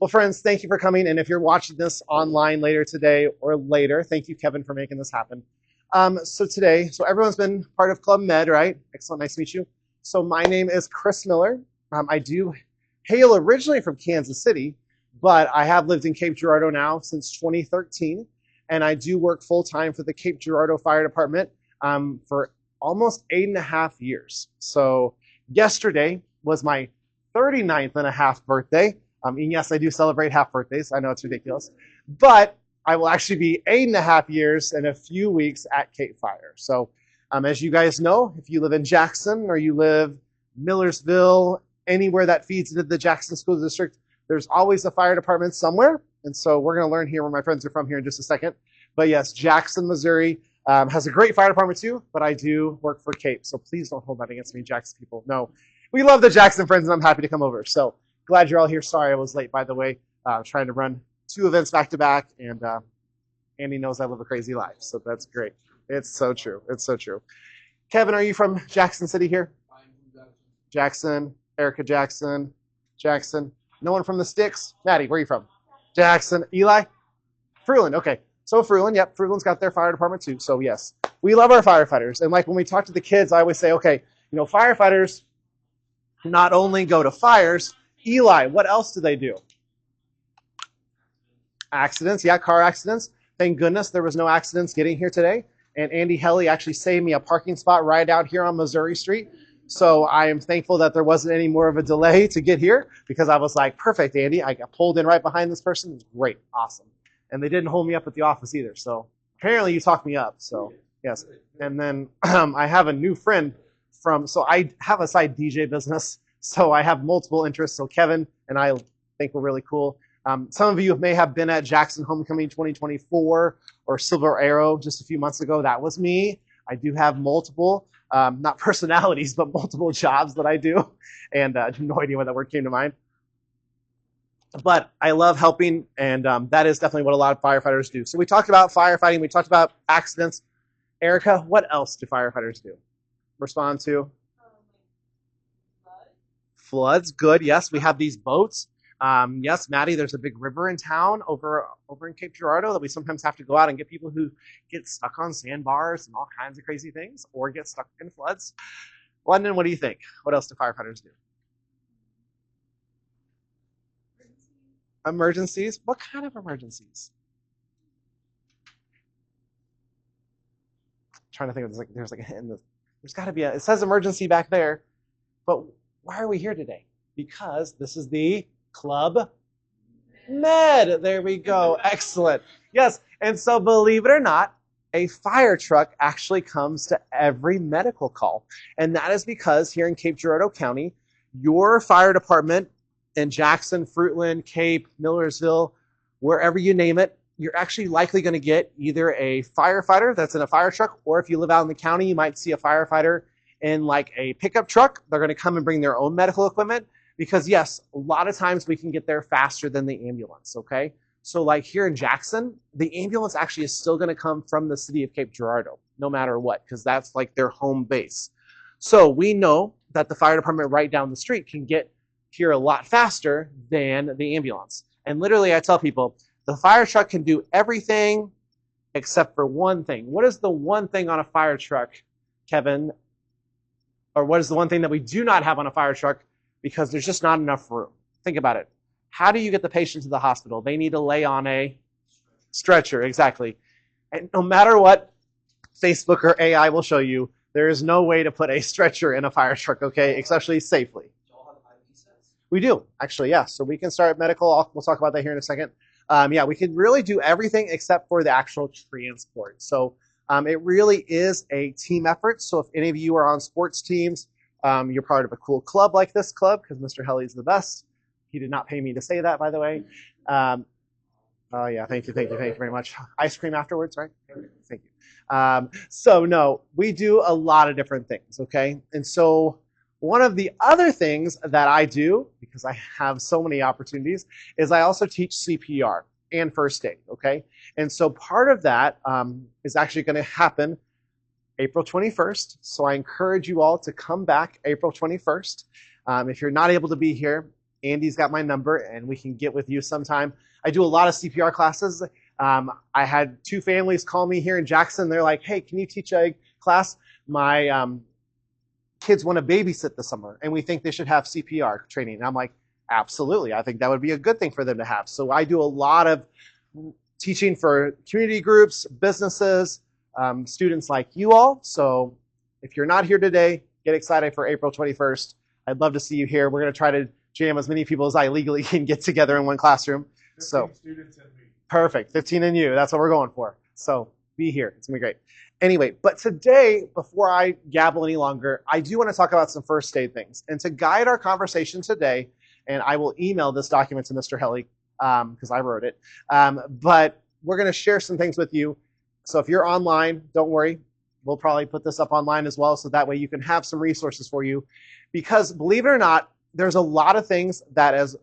Well, friends, thank you for coming. And if you're watching this online later today or later, thank you, Kevin, for making this happen. So everyone's been part of Club Med, right? Excellent. Nice to meet you. So my name is Chris Miller. I do hail originally from Kansas City, but I have lived in Cape Girardeau now since 2013. And I do work full-time for the Cape Girardeau Fire Department for almost 8.5 years. So yesterday was my 39th and a half birthday. And yes, I do celebrate half birthdays. I know it's ridiculous. But I will actually be 8.5 years in a few weeks at Cape Fire. So as you guys know, if you live in Jackson or you live Millersville, anywhere that feeds into the Jackson School District, there's always a fire department somewhere. And so we're going to learn here where my friends are from here in just a second. But yes, Jackson, Missouri has a great fire department too, but I do work for Cape. So please don't hold that against me, Jackson people. No, we love the Jackson friends and I'm happy to come over. So glad you're all here. Sorry I was late, by the way. Trying to run 2 events back to back, and Andy knows I live a crazy life, so that's great. It's so true. It's so true. Kevin, are you from Jackson City here? I'm from Jackson. Erica Jackson. Jackson. No one from the Sticks? Maddie, where are you from? Jackson. Eli? Fruitland. Okay. So Fruitland, yep. Fruitland's got their fire department too. So yes, we love our firefighters. And like when we talk to the kids, I always say, okay, firefighters not only go to fires. Eli, what else do they do? Accidents, yeah, car accidents. Thank goodness there was no accidents getting here today. And Andy Helly actually saved me a parking spot right out here on Missouri Street. So I am thankful that there wasn't any more of a delay to get here because I was like, perfect, Andy. I got pulled in right behind this person. It was great, awesome. And they didn't hold me up at the office either. So apparently you talked me up. So yes. And then I have a new friend so I have a side DJ business. So I have multiple interests. So Kevin and I think we're really cool. Some of you may have been at Jackson Homecoming 2024 or Silver Arrow just a few months ago. That was me. I do have multiple, not personalities, but multiple jobs that I do. And I have no idea why that word came to mind. But I love helping, and that is definitely what a lot of firefighters do. So we talked about firefighting. We talked about accidents. Erica, what else do firefighters do? Respond to? Floods, good. Yes, we have these boats. Yes, Maddie, there's a big river in town over in Cape Girardeau that we sometimes have to go out and get people who get stuck on sandbars and all kinds of crazy things or get stuck in floods. London, what do you think? What else do firefighters do? Emergencies? What kind of emergencies? I'm trying to think of there's got to be it says emergency back there, but why are we here today? Because this is the Club Med. There we go. Excellent. Yes. And so believe it or not, a fire truck actually comes to every medical call. And that is because here in Cape Girardeau County, your fire department in Jackson, Fruitland, Cape, Millersville, wherever you name it, you're actually likely going to get either a firefighter that's in a fire truck, or if you live out in the county, you might see a firefighter in like a pickup truck. They're going to come and bring their own medical equipment because yes, a lot of times we can get there faster than the ambulance, okay? So like here in Jackson, the ambulance actually is still going to come from the city of Cape Girardeau, no matter what, because that's like their home base. So we know that the fire department right down the street can get here a lot faster than the ambulance. And literally I tell people, the fire truck can do everything except for one thing. What is the one thing on a fire truck, Kevin? Or what is the one thing that we do not have on a fire truck because there's just not enough room? Think about it. How do you get the patient to the hospital? They need to lay on a stretcher, exactly. And no matter what Facebook or AI will show you, there is no way to put a stretcher in a fire truck, okay, especially safely. We do, actually, yeah. So we can start medical. We'll talk about that here in a second. Yeah, we can really do everything except for the actual transport. So it really is a team effort. So if any of you are on sports teams, you're part of a cool club like this club, because Mr. Helly's the best. He did not pay me to say that, by the way. Oh, yeah, thank you very much. Ice cream afterwards, right? Thank you. So, no, we do a lot of different things, okay? And so one of the other things that I do, because I have so many opportunities, is I also teach CPR and first aid, okay? And so part of that is actually going to happen April 21st. So I encourage you all to come back April 21st. If you're not able to be here, Andy's got my number, and we can get with you sometime. I do a lot of CPR classes. I had 2 families call me here in Jackson. They're like, hey, can you teach a class? My kids want to babysit this summer, and we think they should have CPR training. And I'm like, absolutely. I think that would be a good thing for them to have. So I do a lot of teaching for community groups, businesses, students like you all. So if you're not here today, get excited for April 21st. I'd love to see you here. We're going to try to jam as many people as I legally can get together in one classroom. 15 students and me. Perfect. 15 and you. That's what we're going for. So be here. It's going to be great. Anyway, but today, before I gabble any longer, I do want to talk about some first aid things. And to guide our conversation today, and I will email this document to Mr. Helly because I wrote it, but we're going to share some things with you. So if you're online, don't worry. We'll probably put this up online as well, so that way you can have some resources for you. Because believe it or not, there's a lot of things that as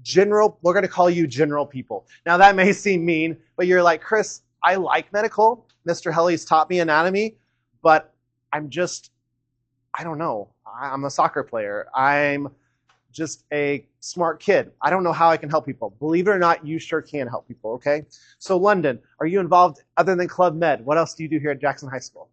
general, we're going to call you general people. Now that may seem mean, but you're like, Chris, I like medical. Mr. Helly's taught me anatomy, but I don't know. I'm a soccer player. I'm just a smart kid. I don't know how I can help people. Believe it or not, you sure can help people, okay? So London, are you involved other than Club Med? What else do you do here at Jackson High School?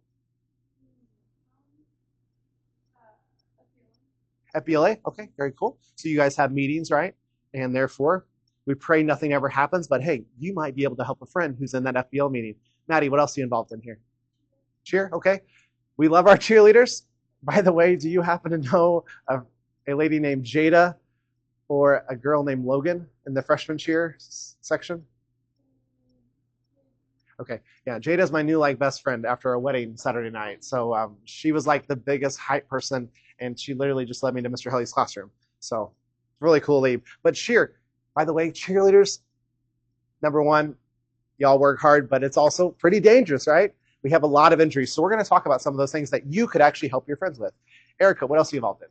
FBLA? Okay, very cool. So you guys have meetings, right? And therefore, we pray nothing ever happens, but hey, you might be able to help a friend who's in that FBL meeting. Maddie, what else are you involved in here? Cheer? Okay. We love our cheerleaders. By the way, do you happen to know a lady named Jada or a girl named Logan in the freshman cheer section? Okay. Yeah, Jada's my new best friend after a wedding Saturday night. So she was like the biggest hype person, and she literally just led me to Mr. Helly's classroom. So really cool lead. But cheer, by the way, cheerleaders, number one, y'all work hard, but it's also pretty dangerous, right? We have a lot of injuries. So we're going to talk about some of those things that you could actually help your friends with. Erica, what else are you involved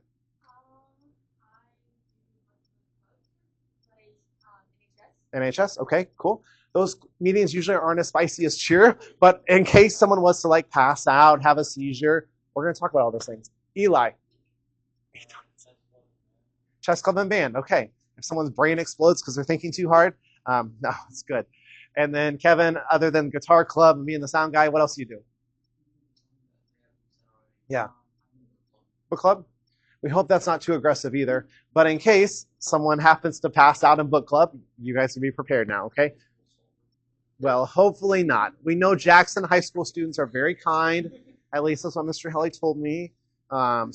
in? NHS, okay, cool. Those meetings usually aren't as spicy as cheer, but in case someone was to pass out, have a seizure, we're going to talk about all those things. Eli. Chess club and band, okay. If someone's brain explodes because they're thinking too hard, no, it's good. And then Kevin, other than guitar club and being the sound guy, what else do you do? Yeah. Book club? We hope that's not too aggressive either. But in case someone happens to pass out in book club, you guys can be prepared now, okay? Well, hopefully not. We know Jackson High School students are very kind. At least that's what Mr. Helly told me. But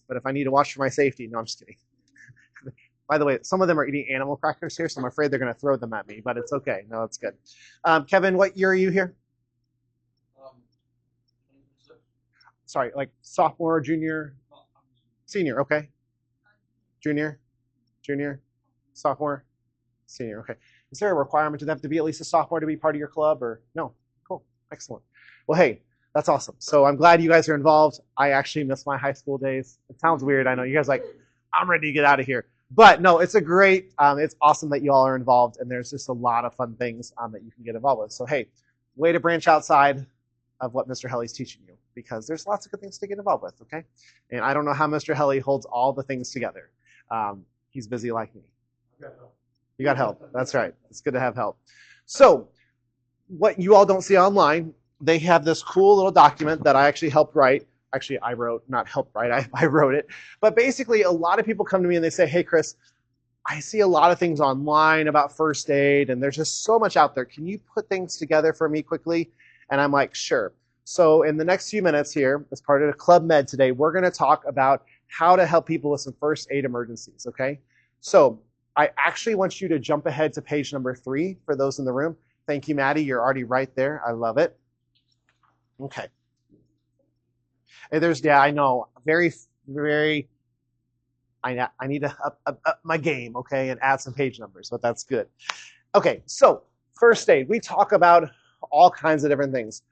if I need to watch for my safety, no, I'm just kidding. By the way, some of them are eating animal crackers here, so I'm afraid they're going to throw them at me, but it's okay. No, it's good. Kevin, what year are you here? Sorry, sophomore, junior, senior, okay. Junior, sophomore, senior, okay. Is there a requirement to have to be at least a sophomore to be part of your club, or no? Cool, excellent. Well, hey, that's awesome. So I'm glad you guys are involved. I actually miss my high school days. It sounds weird, I know. You guys are like, I'm ready to get out of here. But no, it's it's awesome that you all are involved, and there's just a lot of fun things that you can get involved with. So hey, way to branch outside of what Mr. Helly's teaching you, because there's lots of good things to get involved with, okay? And I don't know how Mr. Helly holds all the things together. He's busy like me. You got help. That's right. It's good to have help. So what you all don't see online, they have this cool little document that I actually helped write. Actually, I wrote, not helped write, I wrote it. But basically, a lot of people come to me and they say, hey, Chris, I see a lot of things online about first aid, and there's just so much out there. Can you put things together for me quickly? And I'm like, sure. So in the next few minutes here, as part of the Club Med today, we're going to talk about how to help people with some first aid emergencies, okay? So I actually want you to jump ahead to page number 3 for those in the room. Thank you, Maddie. You're already right there. I love it. Okay. And I know, very, very, I need to up my game, okay, and add some page numbers, but that's good. Okay, so first aid. We talk about all kinds of different things.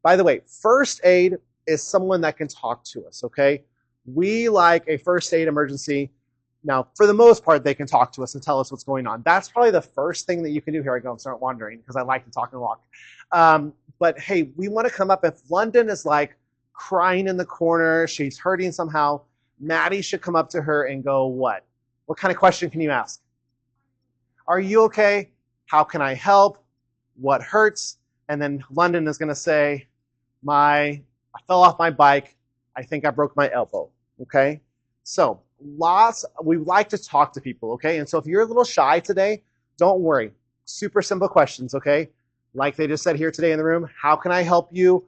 By the way, first aid is someone that can talk to us, okay? We like a first aid emergency. Now, for the most part, they can talk to us and tell us what's going on. That's probably the first thing that you can do. Here I go and start wandering because I like to talk and walk. But hey, we want to come up. If London is crying in the corner, she's hurting somehow, Maddie should come up to her and go, what? What kind of question can you ask? Are you okay? How can I help? What hurts? And then London is going to say, I fell off my bike. I think I broke my elbow. Okay? So we like to talk to people. Okay? And so if you're a little shy today, don't worry. Super simple questions. Okay? Like they just said here today in the room, how can I help you?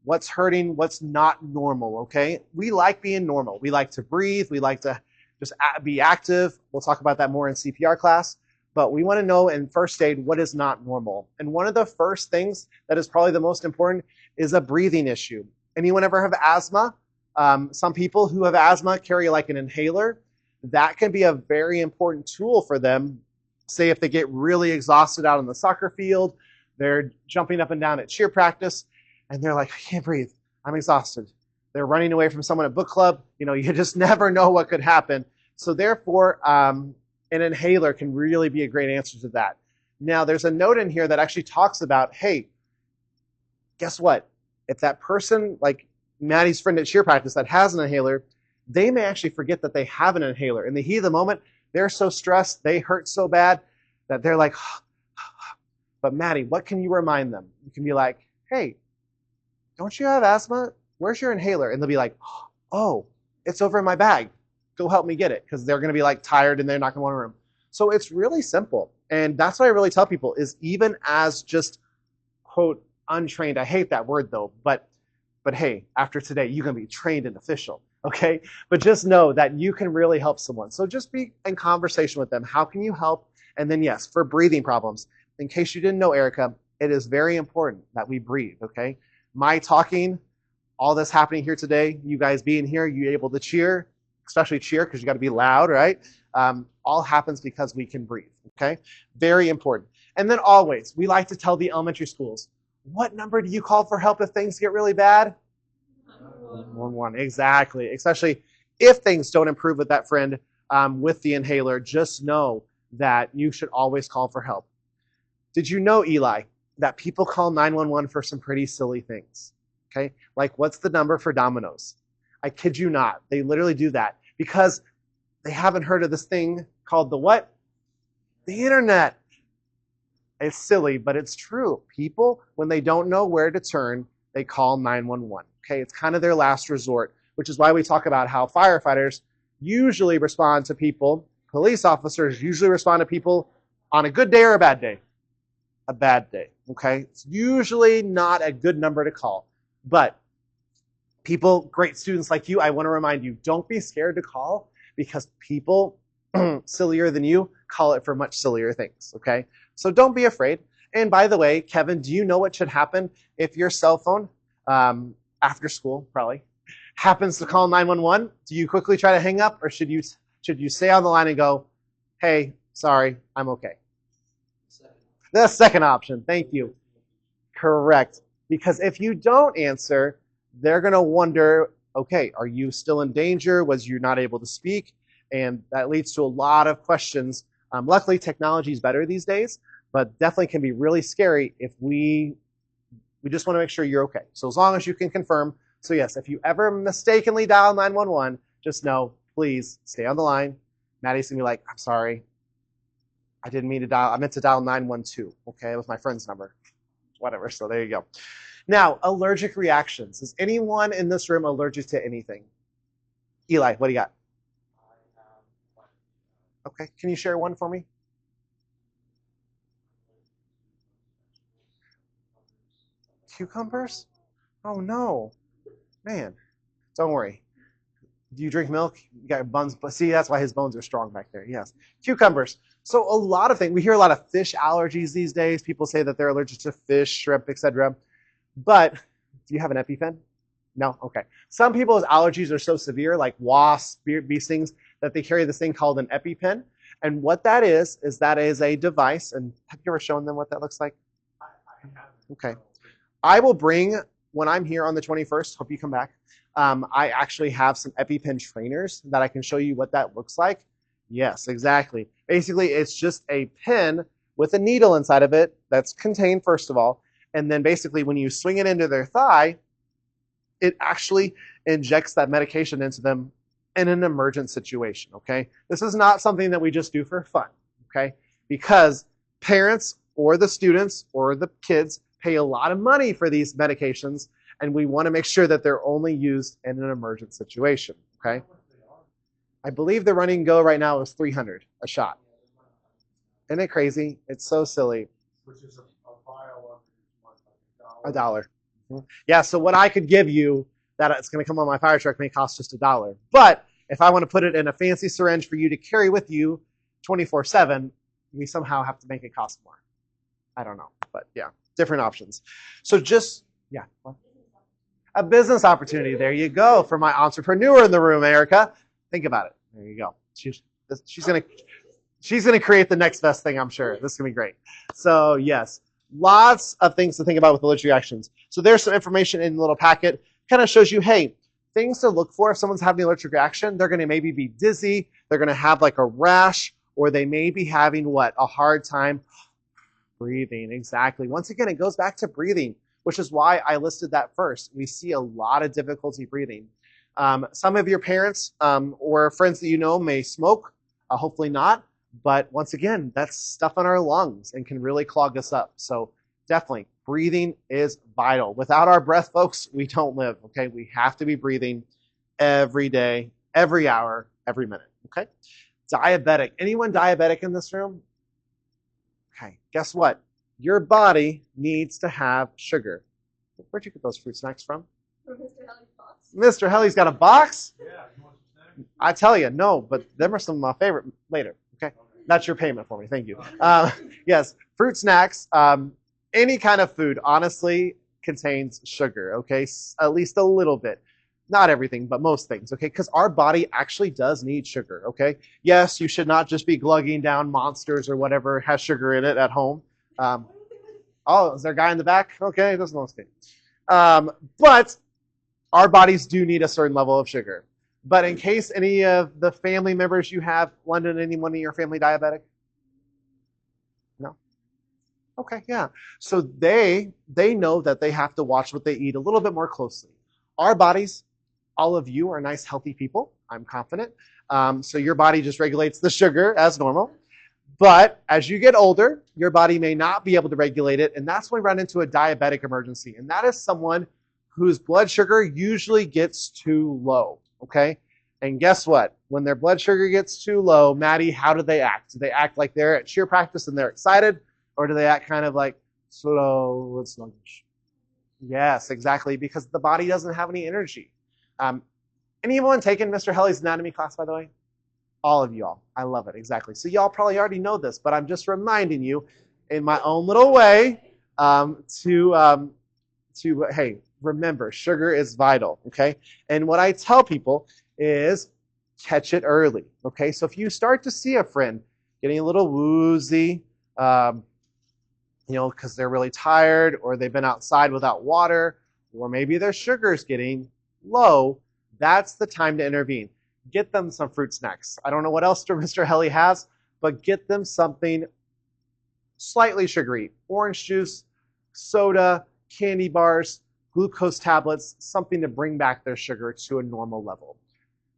What's hurting? What's not normal? Okay? We like being normal. We like to breathe. We like to just be active. We'll talk about that more in CPR class. But we want to know in first aid what is not normal. And one of the first things that is probably the most important is a breathing issue. Anyone ever have asthma? Some people who have asthma carry like an inhaler. That can be a very important tool for them. Say if they get really exhausted out on the soccer field, they're jumping up and down at cheer practice, and they're like, I can't breathe. I'm exhausted. They're running away from someone at book club. You just never know what could happen. So therefore, an inhaler can really be a great answer to that. Now, there's a note in here that actually talks about, hey, guess what? If that person, like Maddie's friend at cheer practice that has an inhaler, they may actually forget that they have an inhaler. In the heat of the moment, they're so stressed, they hurt so bad that they're like, but Maddie, what can you remind them? You can be like, hey, don't you have asthma? Where's your inhaler? And they'll be like, oh, it's over in my bag. Go help me get it, because they're going to be like tired and they're not going to want a room. So it's really simple. And that's what I really tell people is even as just, quote, untrained. I hate that word though, but hey, after today, you're going to be trained and official. Okay. But just know that you can really help someone. So just be in conversation with them. How can you help? And then yes, for breathing problems, in case you didn't know, Erica, it is very important that we breathe. Okay. My talking, all this happening here today, you guys being here, you able to cheer, especially cheer because you got to be loud, right? All happens because we can breathe, okay? Very important. And then always, we like to tell the elementary schools, what number do you call for help if things get really bad? 111, exactly. Especially if things don't improve with that friend with the inhaler, just know that you should always call for help. Did you know, Eli, that people call 911 for some pretty silly things, okay? Like, what's the number for Domino's? I kid you not. They literally do that because they haven't heard of this thing called the what? The internet. It's silly, but it's true. People, when they don't know where to turn, they call 911. Okay, it's kind of their last resort, which is why we talk about how firefighters usually respond to people, police officers usually respond to people on a good day or a bad day. A bad day, okay? It's usually not a good number to call. But people, great students like you, I want to remind you, don't be scared to call because people sillier than you call it for much sillier things, okay? So don't be afraid. And by the way, Kevin, do you know what should happen if your cell phone, after school probably, happens to call 911? Do you quickly try to hang up or should you stay on the line and go, hey, sorry, I'm okay? The second option, thank you. Correct. Because if you don't answer, they're going to wonder, okay, are you still in danger? Was you not able to speak? And that leads to a lot of questions. Luckily, technology is better these days, but definitely can be really scary if we just want to make sure you're okay. So as long as you can confirm. So yes, if you ever mistakenly dial 911, just know, please stay on the line. Maddie's going to be like, I'm sorry. I didn't mean to dial. I meant to dial 912. Okay, it was my friend's number. Whatever. So there you go. Now, allergic reactions. Is anyone in this room allergic to anything? Eli, what do you got? Okay, can you share one for me? Cucumbers? Oh no, man. Don't worry. Do you drink milk? You got buns, but see, that's why his bones are strong back there. Yes. Cucumbers. So a lot of things. We hear a lot of fish allergies these days. People say that they're allergic to fish, shrimp, etc. But do you have an EpiPen? No? Okay. Some people's allergies are so severe, like wasps, bee stings, that they carry this thing called an EpiPen. And what that is that is a device. And have you ever shown them what that looks like? Okay. I will bring, when I'm here on the 21st, hope you come back, I actually have some EpiPen trainers that I can show you what that looks like. Yes, exactly. Basically, it's just a pen with a needle inside of it that's contained, first of all. And then basically when you swing it into their thigh, it actually injects that medication into them in an emergent situation, okay? This is not something that we just do for fun, okay? Because parents or the students or the kids pay a lot of money for these medications, and we want to make sure that they're only used in an emergent situation, okay? I believe the running go right now is $300 a shot. Isn't it crazy? It's so silly. Which is a vial of a dollar. Yeah, so what I could give you that it's going to come on my fire truck may cost just $1. But if I want to put it in a fancy syringe for you to carry with you 24/7, we somehow have to make it cost more. I don't know, but yeah, different options. So just, yeah. What? A business opportunity. There you go for my entrepreneur in the room, Erica. Think about it. There you go. She's gonna create the next best thing, I'm sure. This is gonna be great. So yes, lots of things to think about with allergic reactions. So there's some information in the little packet. Kind of shows you, hey, things to look for if someone's having an allergic reaction. They're gonna maybe be dizzy. They're gonna have like a rash, or they may be having what? A hard time breathing. Exactly. Once again, it goes back to breathing, which is why I listed that first. We see a lot of difficulty breathing. Some of your parents or friends that you know may smoke, hopefully not. But once again, that's stuff in our lungs and can really clog us up. So definitely, breathing is vital. Without our breath, folks, we don't live, okay? We have to be breathing every day, every hour, every minute, okay? Diabetic. Anyone diabetic in this room? Okay, guess what? Your body needs to have sugar. Where'd you get those fruit snacks from? From Mr. Helly's box. Mr. Helly's got a box? Yeah, you want some snacks? I tell you, no, but them are some of my favorite later, okay? That's your payment for me, thank you. Yes, fruit snacks, any kind of food, honestly, contains sugar, okay? At least a little bit. Not everything, but most things, okay? Because our body actually does need sugar, okay? Yes, you should not just be glugging down Monsters or whatever has sugar in it at home. Oh, is there a guy in the back? Okay, it doesn't look good. But our bodies do need a certain level of sugar. But in case any of the family members you have, London, anyone in your family diabetic? No? Okay, yeah. So they know that they have to watch what they eat a little bit more closely. Our bodies, all of you are nice, healthy people, I'm confident. So your body just regulates the sugar as normal. But as you get older, your body may not be able to regulate it, and that's when we run into a diabetic emergency. And that is someone whose blood sugar usually gets too low, okay? And guess what? When their blood sugar gets too low, Maddie, how do they act? Do they act like they're at cheer practice and they're excited, or do they act kind of like slow and sluggish? Yes, exactly, because the body doesn't have any energy. Anyone taken Mr. Helly's anatomy class, by the way? All of y'all. I love it. Exactly. So y'all probably already know this, but I'm just reminding you in my own little way to hey, remember, sugar is vital, okay? And what I tell people is catch it early, okay? So if you start to see a friend getting a little woozy, because they're really tired or they've been outside without water, or maybe their sugar's getting low, that's the time to intervene. Get them some fruit snacks. I don't know what else Mr. Helly has, but get them something slightly sugary. Orange juice, soda, candy bars, glucose tablets, something to bring back their sugar to a normal level.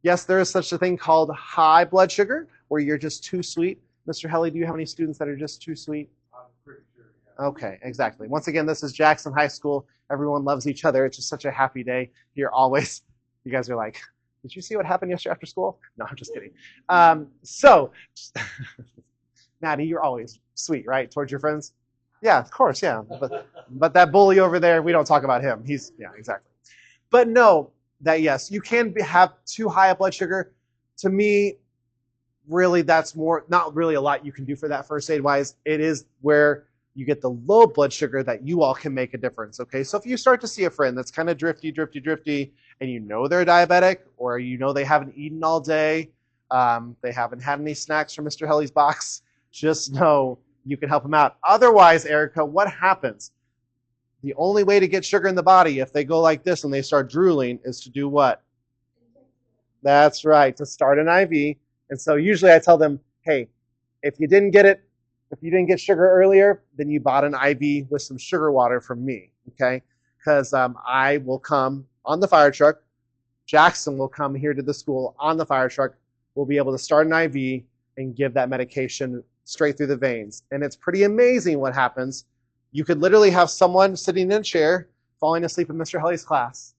Yes, there is such a thing called high blood sugar, where you're just too sweet. Mr. Helly, do you have any students that are just too sweet? I'm pretty sure, yeah. Okay, exactly. Once again, this is Jackson High School. Everyone loves each other. It's just such a happy day here always. You guys are like, did you see what happened yesterday after school? No, I'm just kidding. Maddie, you're always sweet, right, towards your friends? Yeah, of course, yeah. But that bully over there, we don't talk about him. Yeah, exactly. But know that, yes, you can have too high a blood sugar. To me, really, that's not really a lot you can do for that first aid-wise. It is where you get the low blood sugar that you all can make a difference, okay? So if you start to see a friend that's kind of drifty, and you know they're diabetic, or you know they haven't eaten all day, they haven't had any snacks from Mr. Helly's box, just know you can help them out. Otherwise, Erica, what happens? The only way to get sugar in the body, if they go like this and they start drooling, is to do what? That's right, to start an IV. And so usually I tell them, hey, if you didn't get sugar earlier, then you bought an IV with some sugar water from me, okay? Because I will come on the fire truck, Jackson will come here to the school on the fire truck. We'll be able to start an IV and give that medication straight through the veins. And it's pretty amazing what happens. You could literally have someone sitting in a chair, falling asleep in Mr. Helly's class,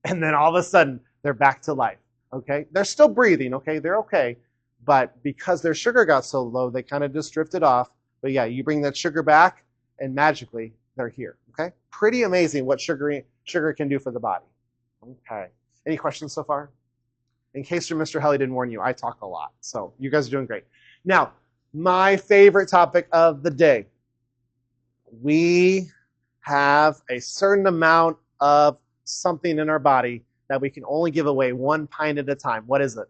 and then all of a sudden they're back to life. Okay? They're still breathing, okay? They're okay. But because their sugar got so low, they kind of just drifted off. But yeah, you bring that sugar back, and magically they're here. Okay? Pretty amazing what sugar can do for the body. Okay. Any questions so far? In case your Mr. Helly didn't warn you, I talk a lot. So you guys are doing great. Now, my favorite topic of the day. We have a certain amount of something in our body that we can only give away 1 pint at a time. What is it?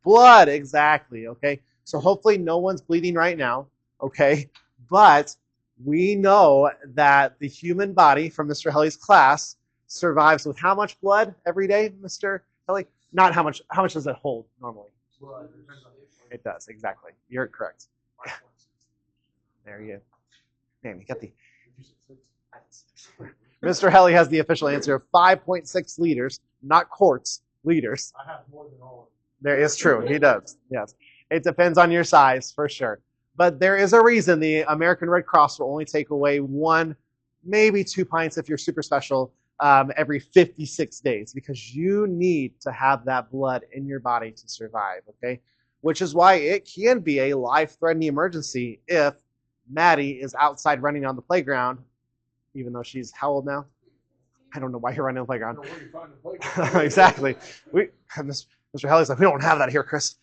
Blood, exactly, okay? So hopefully no one's bleeding right now, okay? But we know that the human body, from Mr. Helly's class, survives with how much blood every day, Mr. Helly? Not how much does it hold normally? It does, exactly. You're correct. There you go. Man, you got the... Mr. Helly has the official answer of 5.6 liters, not quarts, liters. I have more than all of them. There is true. He does. Yes. It depends on your size, for sure. But there is a reason the American Red Cross will only take away 1, maybe 2 pints if you're super special every 56 days, because you need to have that blood in your body to survive, okay? Which is why it can be a life-threatening emergency if Maddie is outside running on the playground, even though she's how old now? I don't know why you're running on the playground. Exactly. Mr. Helly's like, we don't have that here, Chris.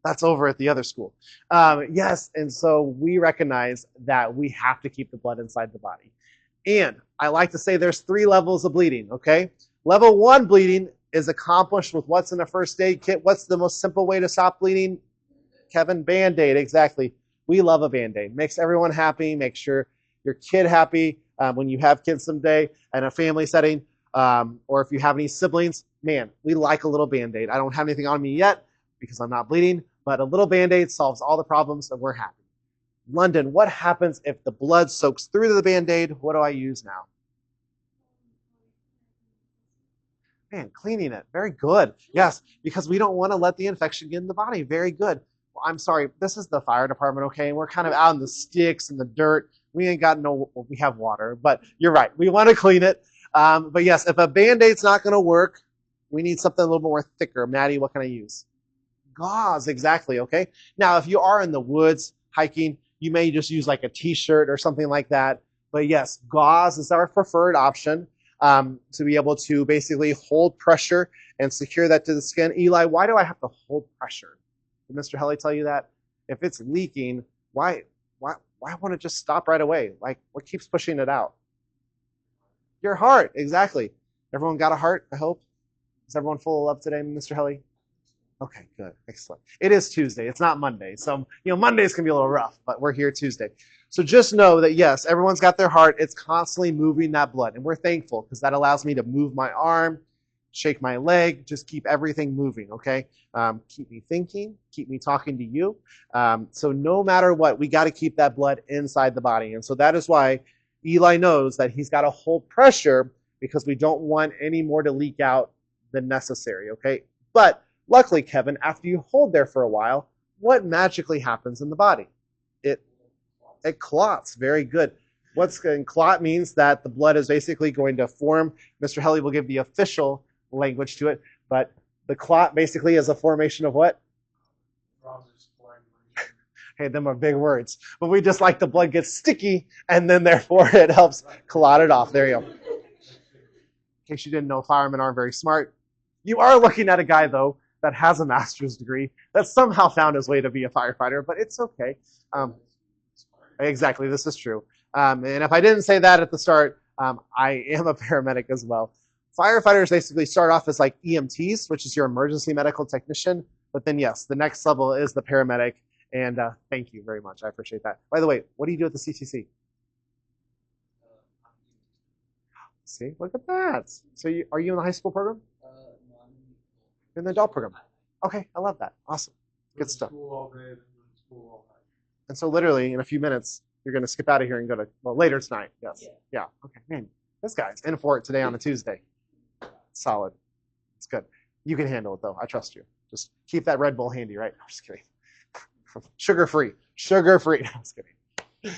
That's over at the other school. Yes, and so we recognize that we have to keep the blood inside the body. And I like to say there's 3 levels of bleeding, okay? Level 1 bleeding is accomplished with what's in a first aid kit. What's the most simple way to stop bleeding? Kevin, Band-Aid, exactly. We love a Band-Aid. Makes everyone happy, makes sure your kid happy when you have kids someday in a family setting, or if you have any siblings. Man, we like a little Band-Aid. I don't have anything on me yet because I'm not bleeding, but a little Band-Aid solves all the problems and we're happy. London, what happens if the blood soaks through the Band-Aid? What do I use now? Man, cleaning it. Very good. Yes, because we don't want to let the infection get in the body. Very good. Well, I'm sorry, this is the fire department, okay? And we're kind of out in the sticks and the dirt. We ain't got we have water, but you're right. We want to clean it. But yes, if a Band-Aid's not going to work, we need something a little more thicker. Maddie, what can I use? Gauze, exactly, okay? Now, if you are in the woods hiking, you may just use like a t-shirt or something like that. But yes, gauze is our preferred option to be able to basically hold pressure and secure that to the skin. Eli, why do I have to hold pressure? Did Mr. Helly tell you that? If it's leaking, why won't it just stop right away? Like, what keeps pushing it out? Your heart, exactly. Everyone got a heart, I hope? Is everyone full of love today, Mr. Helly? Okay, good, excellent. It is Tuesday, it's not Monday. So, Mondays can be a little rough, but we're here Tuesday. So just know that, yes, everyone's got their heart. It's constantly moving that blood. And we're thankful because that allows me to move my arm, shake my leg, just keep everything moving, okay? Keep me thinking, keep me talking to you. So no matter what, we got to keep that blood inside the body. And so that is why Eli knows that he's got to hold pressure because we don't want any more to leak out than necessary, okay? But luckily, Kevin, after you hold there for a while, what magically happens in the body? It clots. Very good. Clot means that the blood is basically going to form. Mr. Helly will give the official language to it, but the clot basically is a formation of what? Hey, them are big words. But we just like the blood gets sticky, and then therefore it helps clot it off. There you go. In case you didn't know, firemen aren't very smart. You are looking at a guy, though, that has a master's degree that somehow found his way to be a firefighter, but it's okay. Exactly, this is true. And if I didn't say that at the start, I am a paramedic as well. Firefighters basically start off as like EMTs, which is your emergency medical technician. But then, yes, the next level is the paramedic. And thank you very much. I appreciate that. By the way, what do you do at the CTC? See, look at that. So are you in the high school program? No, I'm You're in the adult program. Okay, I love that. Awesome. Good stuff. School all day, then school all night. And so literally in a few minutes, you're going to skip out of here and go to, well, later tonight. Yes. Yeah. Okay. Man, this guy's in for it today on a Tuesday. Solid. It's good. You can handle it, though. I trust you. Just keep that Red Bull handy, right? I'm just kidding. Sugar-free. Sugar-free. No, I'm just kidding.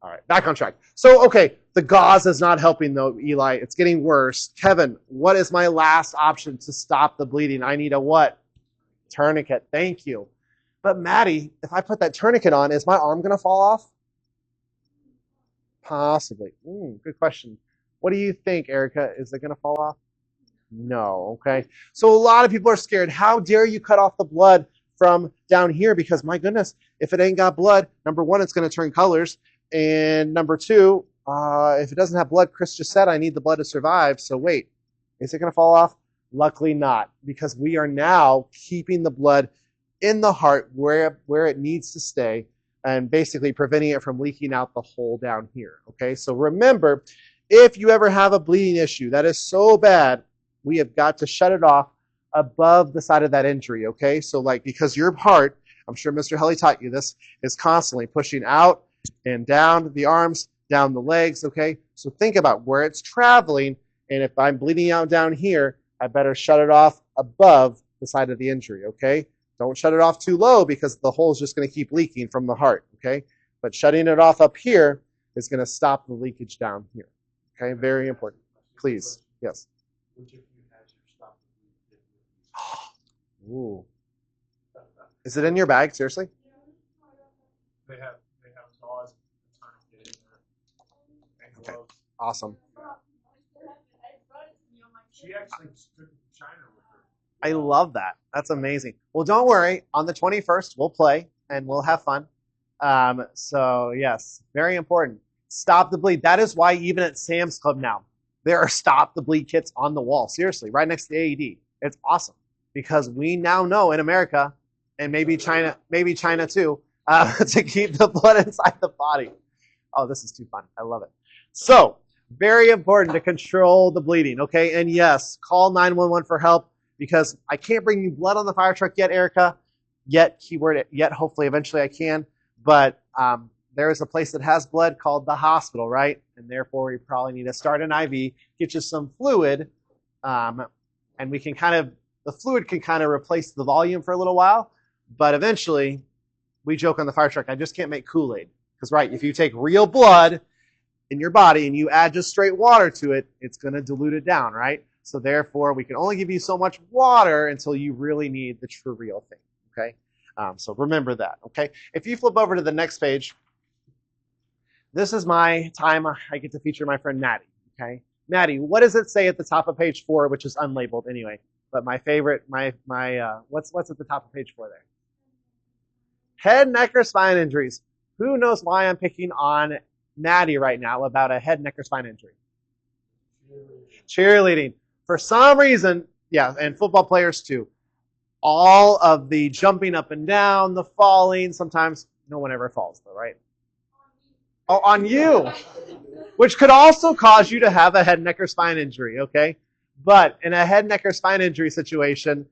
All right, back on track. So, okay, the gauze is not helping, though, Eli. It's getting worse. Kevin, what is my last option to stop the bleeding? I need a what? Tourniquet. Thank you. But, Maddie, if I put that tourniquet on, is my arm going to fall off? Possibly. Good question. What do you think, Erica? Is it going to fall off? No, okay. So a lot of people are scared. How dare you cut off the blood from down here? Because, my goodness, if it ain't got blood, number one, it's going to turn colors. And number two, if it doesn't have blood, Chris just said I need the blood to survive. So wait, is it going to fall off? Luckily not, because we are now keeping the blood in the heart where it needs to stay and basically preventing it from leaking out the hole down here. Okay, so remember, if you ever have a bleeding issue that is so bad, we have got to shut it off above the side of that injury. Okay, so like because your heart, I'm sure Mr. Helly taught you this, is constantly pushing out and down the arms, down the legs, okay? So think about where it's traveling, and if I'm bleeding out down here, I better shut it off above the side of the injury, okay? Don't shut it off too low because the hole is just going to keep leaking from the heart, okay? But shutting it off up here is going to stop the leakage down here, okay? Very important. Please, yes. Ooh. Is it in your bag, seriously? They have gauze and tourniquet in there and gloves. Okay. Awesome. She actually took it to China with her. I love that. That's amazing. Well, don't worry. On the 21st, we'll play and we'll have fun. So yes, very important. Stop the bleed. That is why even at Sam's Club now, there are stop the bleed kits on the wall. Seriously, right next to the AED. It's awesome because we now know in America and maybe China too, to keep the blood inside the body. Oh, this is too fun. I love it. So, very important to control the bleeding, okay? And yes, call 911 for help because I can't bring you blood on the fire truck yet, Erica. Yet, keyword yet, hopefully eventually I can. But there is a place that has blood called the hospital, right? And therefore, we probably need to start an IV, get you some fluid, and we can the fluid can kind of replace the volume for a little while, but eventually, we joke on the fire truck, I just can't make Kool-Aid. Because, right, if you take real blood in your body and you add just straight water to it, it's going to dilute it down, right? So, therefore, we can only give you so much water until you really need the true real thing, okay? So, remember that, okay? If you flip over to the next page, this is my time I get to feature my friend Maddie, okay? Maddie, what does it say at the top of page 4, which is unlabeled anyway? But my favorite, what's at the top of page 4 there? Head, neck, or spine injuries. Who knows why I'm picking on Maddie right now about a head, neck, or spine injury? Cheerleading. For some reason, yeah, and football players too. All of the jumping up and down, the falling, sometimes no one ever falls though, right? Oh, on you. Which could also cause you to have a head, neck, or spine injury, okay? But in a head, neck, or spine injury situation,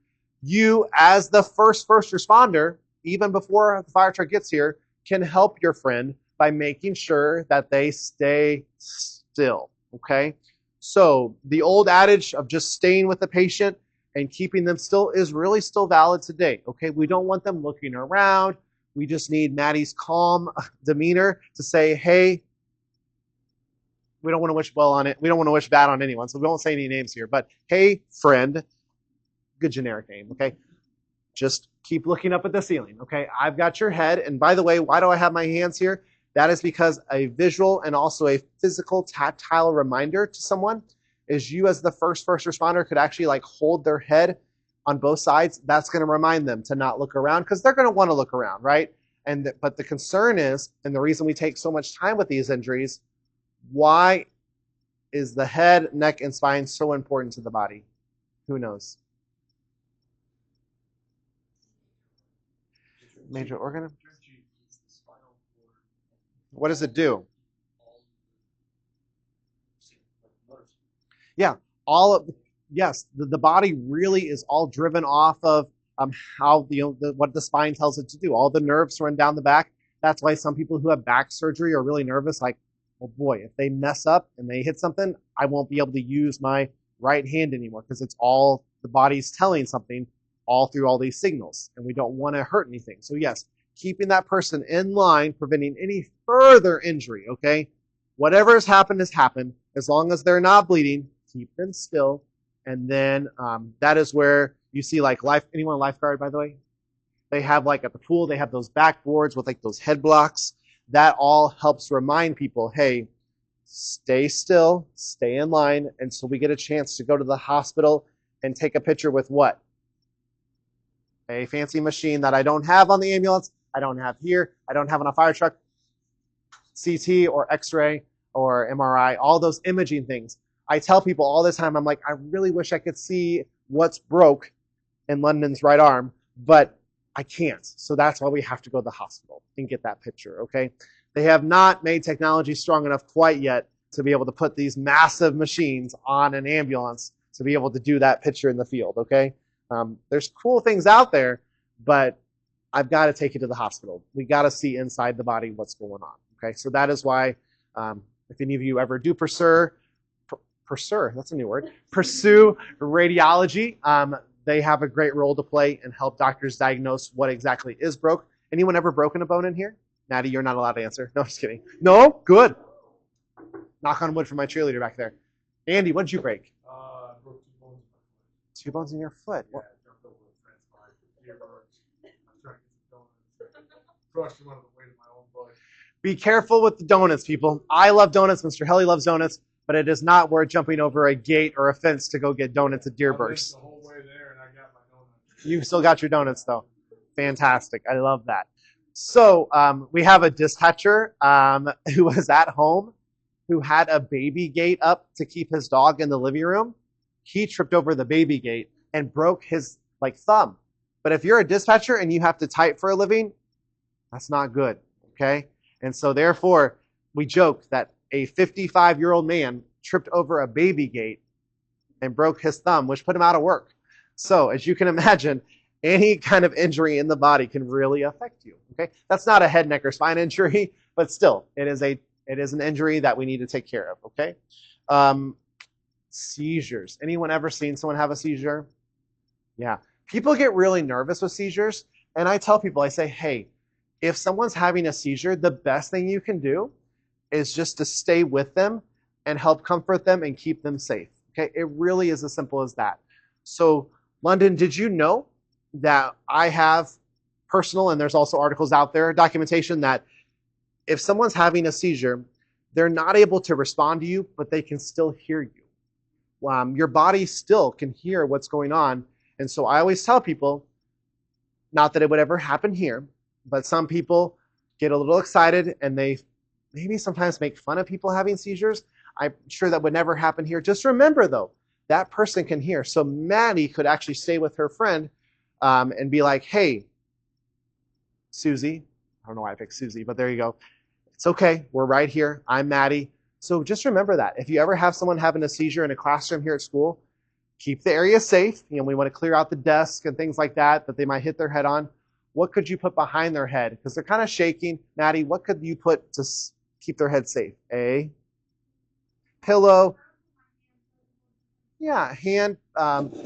you, as the first responder, even before the fire truck gets here, can help your friend by making sure that they stay still, okay? So the old adage of just staying with the patient and keeping them still is really still valid today, okay? We don't want them looking around. We just need Maddie's calm demeanor to say, hey, we don't want to wish well on it. We don't want to wish bad on anyone, so we won't say any names here. But hey, friend, good generic name, okay? Just keep looking up at the ceiling, okay? I've got your head. And by the way, why do I have my hands here? That is because a visual and also a physical tactile reminder to someone is you as the first responder could actually like hold their head on both sides. That's going to remind them to not look around because they're going to want to look around, right? But the concern is, and the reason we take so much time with these injuries, why is the head, neck, and spine so important to the body? Who knows? Major organ? What does it do? Yeah, yes, the body really is all driven off of how what the spine tells it to do. All the nerves run down the back. That's why some people who have back surgery are really nervous. Like, oh boy, if they mess up and they hit something, I won't be able to use my right hand anymore because it's all the body's telling something all through all these signals, and we don't want to hurt anything. So yes, keeping that person in line, preventing any further injury, okay? Whatever has happened. As long as they're not bleeding, keep them still. And then that is where you see like anyone lifeguard, by the way? They have like at the pool, they have those backboards with like those head blocks. That all helps remind people, hey, stay still, stay in line, until we get a chance to go to the hospital and take a picture with what? A fancy machine that I don't have on the ambulance, I don't have here, I don't have on a fire truck, CT or X-ray or MRI, all those imaging things. I tell people all the time, I'm like, I really wish I could see what's broke in London's right arm, but I can't. So that's why we have to go to the hospital and get that picture, okay? They have not made technology strong enough quite yet to be able to put these massive machines on an ambulance to be able to do that picture in the field, okay? There's cool things out there, but I've got to take you to the hospital. We got to see inside the body what's going on, okay? So that is why if any of you ever do pursue, that's a new word, pursue radiology, they have a great role to play and help doctors diagnose what exactly is broke. Anyone ever broken a bone in here? Natty, you're not allowed to answer. No, just kidding. No? Good. Knock on wood for my cheerleader back there. Andy, what did you break? I broke 2 bones in my foot. 2 bones in your foot. Yeah, I jumped over a transplant. I'm trying to get some donuts. Crushed them under the weight of my own body. Be careful with the donuts, people. I love donuts. Mr. Helly loves donuts. But it is not worth jumping over a gate or a fence to go get donuts at Deerburst. The whole way there, and I got my donuts. You still got your donuts, though. Fantastic. I love that. So we have a dispatcher who was at home who had a baby gate up to keep his dog in the living room. He tripped over the baby gate and broke his thumb. But if you're a dispatcher and you have to type for a living, that's not good, okay? And so therefore, we joke that a 55-year-old man tripped over a baby gate and broke his thumb, which put him out of work. So as you can imagine, any kind of injury in the body can really affect you, okay? That's not a head, neck, or spine injury, but still, it is an injury that we need to take care of, okay? Seizures. Anyone ever seen someone have a seizure? Yeah. People get really nervous with seizures, and I tell people, I say, hey, if someone's having a seizure, the best thing you can do is just to stay with them and help comfort them and keep them safe, okay? It really is as simple as that. So, London, did you know that I have personal, and there's also articles out there, documentation that if someone's having a seizure, they're not able to respond to you, but they can still hear you. Your body still can hear what's going on. And so I always tell people, not that it would ever happen here, but some people get a little excited and they maybe sometimes make fun of people having seizures. I'm sure that would never happen here. Just remember, though, that person can hear. So Maddie could actually stay with her friend and be like, hey, Susie. I don't know why I picked Susie, but there you go. It's okay. We're right here. I'm Maddie. So just remember that. If you ever have someone having a seizure in a classroom here at school, keep the area safe. You know, we want to clear out the desk and things like that they might hit their head on. What could you put behind their head? Because they're kind of shaking. Maddie, what could you put to keep their head safe? A pillow. Yeah, hand.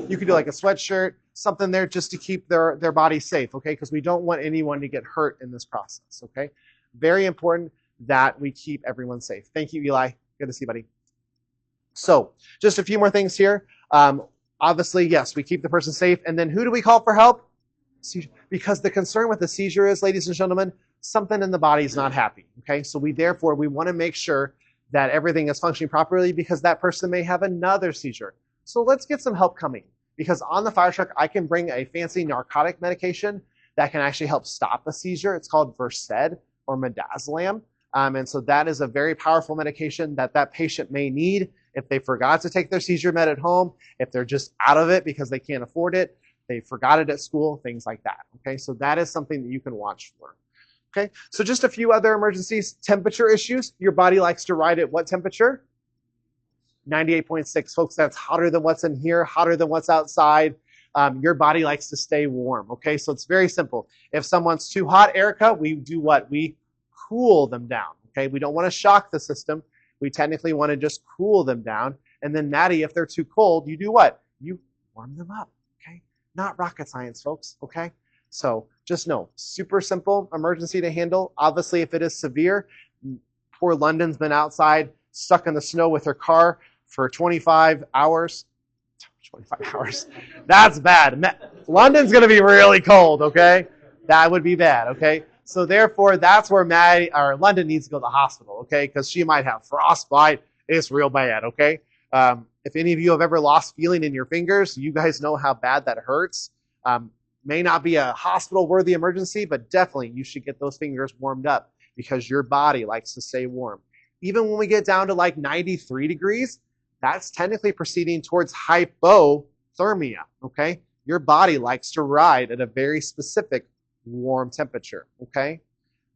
You could do like a sweatshirt, something there just to keep their body safe, okay? Because we don't want anyone to get hurt in this process, okay? Very important that we keep everyone safe. Thank you, Eli. Good to see you, buddy. So just a few more things here. Obviously, yes, we keep the person safe. And then who do we call for help? Because the concern with the seizure is, ladies and gentlemen, something in the body is not happy, okay? So we want to make sure that everything is functioning properly because that person may have another seizure. So let's get some help coming. Because on the fire truck, I can bring a fancy narcotic medication that can actually help stop a seizure. It's called Versed or midazolam. And so that is a very powerful medication that patient may need if they forgot to take their seizure med at home, if they're just out of it because they can't afford it, they forgot it at school, things like that. Okay, so that is something that you can watch for. Okay, so just a few other emergencies. Temperature issues. Your body likes to ride at what temperature? 98.6. Folks, that's hotter than what's in here, hotter than what's outside. Your body likes to stay warm. Okay, so it's very simple. If someone's too hot, Erica, we do what? We cool them down. Okay, we don't want to shock the system. We technically want to just cool them down. And then Maddie, if they're too cold, you do what? You warm them up, okay? Not rocket science, folks, okay? So just know, super simple emergency to handle. Obviously, if it is severe, poor London's been outside, stuck in the snow with her car for 25 hours. 25 hours. That's bad. London's going to be really cold, okay? That would be bad, okay? So therefore, that's where London needs to go to the hospital, okay? Because she might have frostbite. It's real bad, okay? If any of you have ever lost feeling in your fingers, you guys know how bad that hurts. May not be a hospital-worthy emergency, but definitely you should get those fingers warmed up because your body likes to stay warm. Even when we get down to like 93 degrees, that's technically proceeding towards hypothermia, okay? Your body likes to ride at a very specific warm temperature, okay?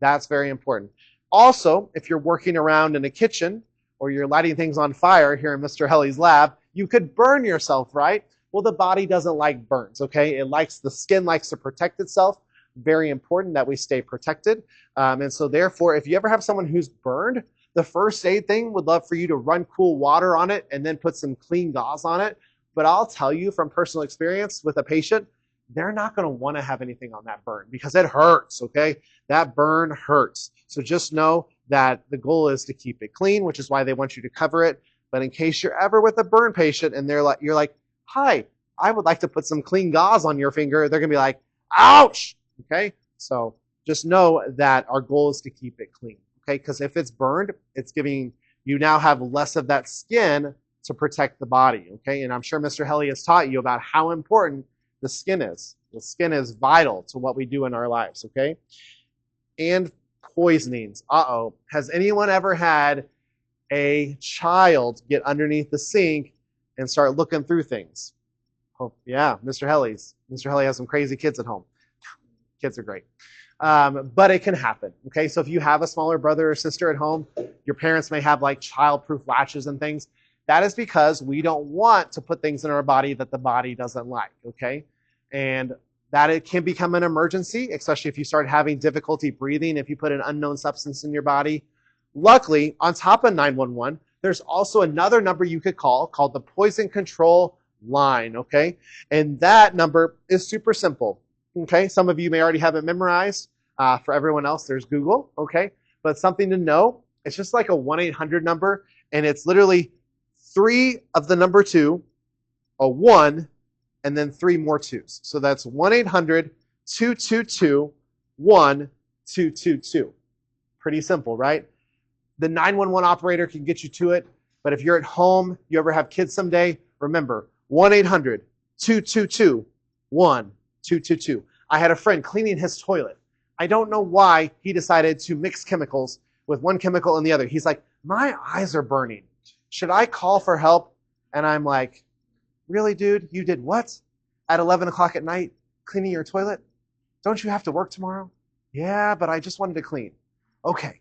That's very important. Also, if you're working around in a kitchen or you're lighting things on fire here in Mr. Helly's lab, you could burn yourself, right? Well, the body doesn't like burns, okay? The skin likes to protect itself. Very important that we stay protected. And so therefore, if you ever have someone who's burned, the first aid thing would love for you to run cool water on it and then put some clean gauze on it. But I'll tell you from personal experience with a patient, they're not going to want to have anything on that burn because it hurts, okay? That burn hurts. So just know that the goal is to keep it clean, which is why they want you to cover it. But in case you're ever with a burn patient and you're like, hi, I would like to put some clean gauze on your finger, they're going to be like, ouch, okay? So just know that our goal is to keep it clean, okay? Because if it's burned, it's giving you now have less of that skin to protect the body, okay? And I'm sure Mr. Helly has taught you about how important the skin is. The skin is vital to what we do in our lives, okay? And poisonings. Has anyone ever had a child get underneath the sink and start looking through things? Oh, yeah, Mr. Helly has some crazy kids at home. Kids are great. But it can happen, okay? So if you have a smaller brother or sister at home, your parents may have like child-proof latches and things. That is because we don't want to put things in our body that the body doesn't like, okay? And that it can become an emergency, especially if you start having difficulty breathing, if you put an unknown substance in your body. Luckily, on top of 911, there's also another number you could call called the poison control line, okay? And that number is super simple, okay? Some of you may already have it memorized. For everyone else, there's Google, okay? But something to know, it's just like a 1-800 number, and it's literally 3 of the number 2, a 1, and then 3 more 2s. So that's 1-800-222-1222. Pretty simple, right? The 911 operator can get you to it, but if you're at home, you ever have kids someday, remember, 1-800-222-1222. I had a friend cleaning his toilet. I don't know why he decided to mix chemicals with one chemical and the other. He's like, my eyes are burning. Should I call for help? And I'm like, really, dude? You did what? At 11 o'clock at night, cleaning your toilet? Don't you have to work tomorrow? Yeah, but I just wanted to clean. Okay,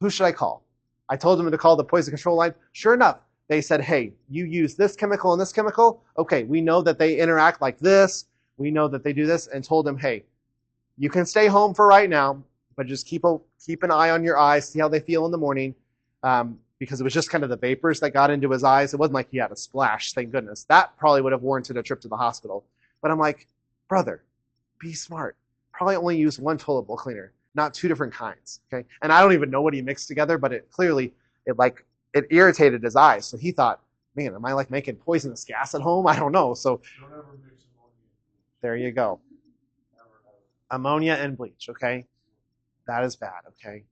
who should I call? I told them to call the poison control line. Sure enough, they said, hey, you use this chemical and this chemical. Okay, we know that they interact like this. We know that they do this, and told him, hey, you can stay home for right now, but just keep an eye on your eyes, see how they feel in the morning. Because it was just kind of the vapors that got into his eyes. It wasn't like he had a splash, thank goodness. That probably would have warranted a trip to the hospital. But I'm like, brother, be smart. Probably only use one toilet bowl cleaner, not 2 different kinds, okay? And I don't even know what he mixed together, but it irritated his eyes. So he thought, man, am I like making poisonous gas at home? I don't know. So Don't ever mix ammonia. there you go. Never, ever. Ammonia and bleach, okay? That is bad, okay?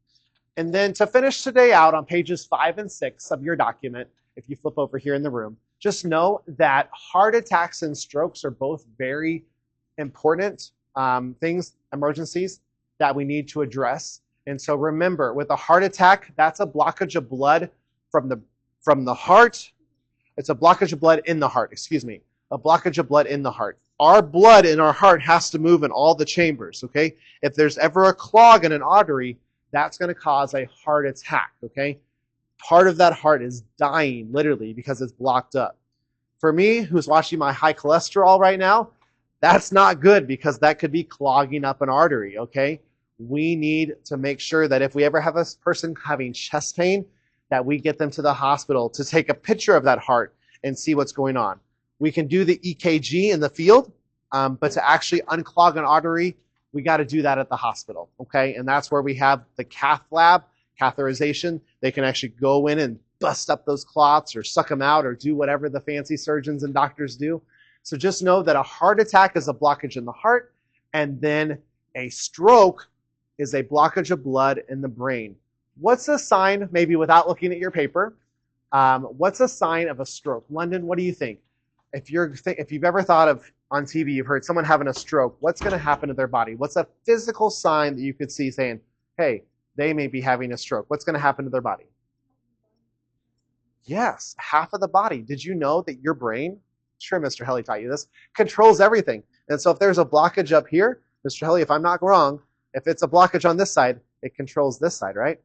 And then to finish today out on pages 5 and 6 of your document, if you flip over here in the room, just know that heart attacks and strokes are both very important emergencies that we need to address. And so remember, with a heart attack, that's a blockage of blood from the heart. It's a blockage of blood in the heart, a blockage of blood in the heart. Our blood in our heart has to move in all the chambers, okay? If there's ever a clog in an artery, that's going to cause a heart attack, okay? Part of that heart is dying, literally, because it's blocked up. For me, who's watching my high cholesterol right now, that's not good because that could be clogging up an artery, okay? We need to make sure that if we ever have a person having chest pain, that we get them to the hospital to take a picture of that heart and see what's going on. We can do the EKG in the field, but to actually unclog an artery, we got to do that at the hospital, okay? And that's where we have the cath lab, catheterization. They can actually go in and bust up those clots or suck them out or do whatever the fancy surgeons and doctors do. So just know that a heart attack is a blockage in the heart, and then a stroke is a blockage of blood in the brain. What's a sign, maybe without looking at your paper, what's a sign of a stroke? London, what do you think? If you've ever thought of on TV, you've heard someone having a stroke, what's going to happen to their body? What's a physical sign that you could see saying, hey, they may be having a stroke? What's going to happen to their body? Yes, half of the body. Did you know that your brain, sure Mr. Helly taught you this, controls everything? And so if there's a blockage up here, Mr. Helly, if I'm not wrong, if it's a blockage on this side, it controls this side, right?